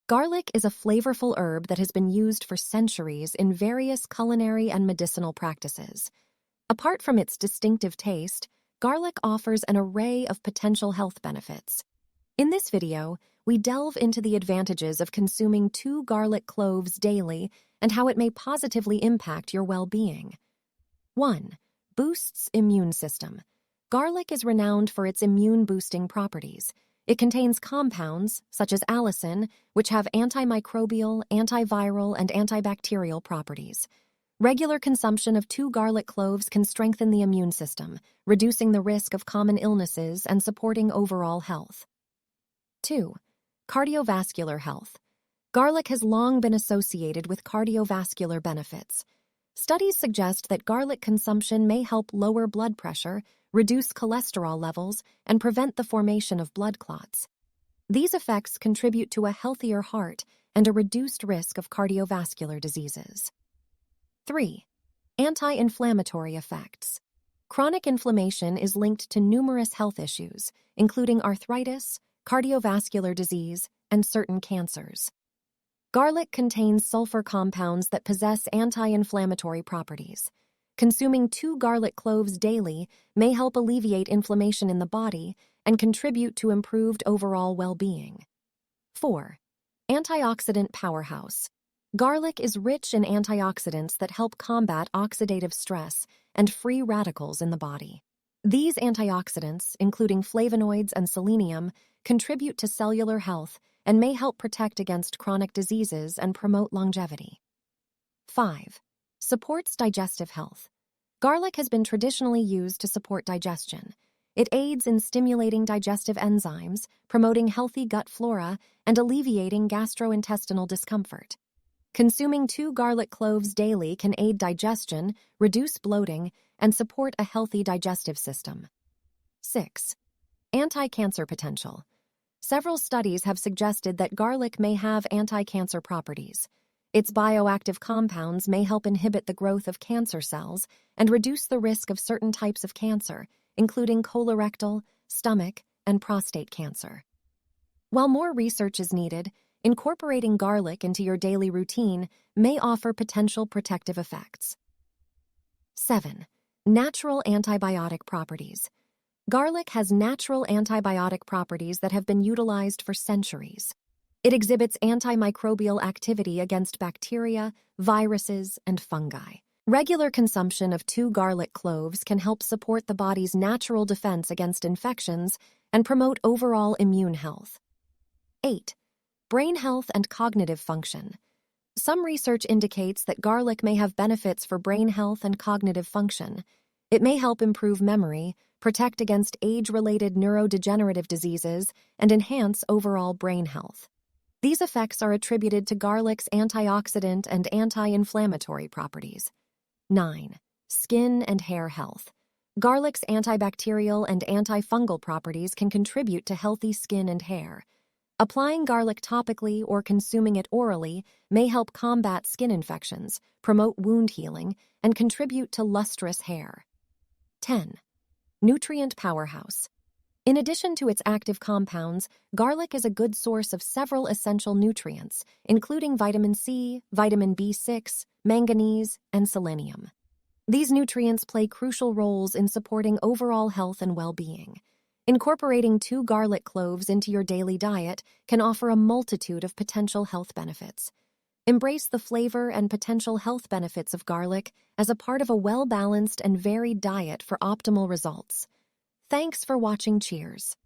Garlic is a flavorful herb that has been used for centuries in various culinary and medicinal practices. Apart from its distinctive taste, garlic offers an array of potential health benefits. In this video, we delve into the advantages of consuming 2 garlic cloves daily and how it may positively impact your well-being. 1. Boosts immune system. Garlic is renowned for its immune-boosting properties. It contains compounds, such as allicin, which have antimicrobial, antiviral, and antibacterial properties. Regular consumption of 2 garlic cloves can strengthen the immune system, reducing the risk of common illnesses and supporting overall health. 2. Cardiovascular health. Garlic has long been associated with cardiovascular benefits. Studies suggest that garlic consumption may help lower blood pressure, reduce cholesterol levels, and prevent the formation of blood clots. These effects contribute to a healthier heart and a reduced risk of cardiovascular diseases. 3. Anti-inflammatory effects. Chronic inflammation is linked to numerous health issues, including arthritis, cardiovascular disease, and certain cancers. Garlic contains sulfur compounds that possess anti-inflammatory properties. Consuming 2 garlic cloves daily may help alleviate inflammation in the body and contribute to improved overall well-being. 4. Antioxidant Powerhouse. Garlic is rich in antioxidants that help combat oxidative stress and free radicals in the body. These antioxidants, including flavonoids and selenium, contribute to cellular health and may help protect against chronic diseases and promote longevity. 5. Supports digestive health. Garlic has been traditionally used to support digestion. It aids in stimulating digestive enzymes, promoting healthy gut flora, and alleviating gastrointestinal discomfort. Consuming 2 garlic cloves daily can aid digestion, reduce bloating, and support a healthy digestive system. 6. AntiCancer Potential. Several studies have suggested that garlic may have anti-cancer properties. Its bioactive compounds may help inhibit the growth of cancer cells and reduce the risk of certain types of cancer, including colorectal, stomach, and prostate cancer. While more research is needed, incorporating garlic into your daily routine may offer potential protective effects. 7. Natural antibiotic properties. Garlic has natural antibiotic properties that have been utilized for centuries. It exhibits antimicrobial activity against bacteria, viruses, and fungi. Regular consumption of 2 garlic cloves can help support the body's natural defense against infections and promote overall immune health. 8. Brain health and cognitive function. Some research indicates that garlic may have benefits for brain health and cognitive function. It may help improve memory, protect against age-related neurodegenerative diseases, and enhance overall brain health. These effects are attributed to garlic's antioxidant and anti-inflammatory properties. 9. Skin and hair health. Garlic's antibacterial and antifungal properties can contribute to healthy skin and hair. Applying garlic topically or consuming it orally may help combat skin infections, promote wound healing, and contribute to lustrous hair. 10. Nutrient Powerhouse. In addition to its active compounds, garlic is a good source of several essential nutrients, including vitamin C, vitamin B6, manganese, and selenium. These nutrients play crucial roles in supporting overall health and well-being. Incorporating 2 garlic cloves into your daily diet can offer a multitude of potential health benefits. Embrace the flavor and potential health benefits of garlic as a part of a well-balanced and varied diet for optimal results. Thanks for watching. Cheers.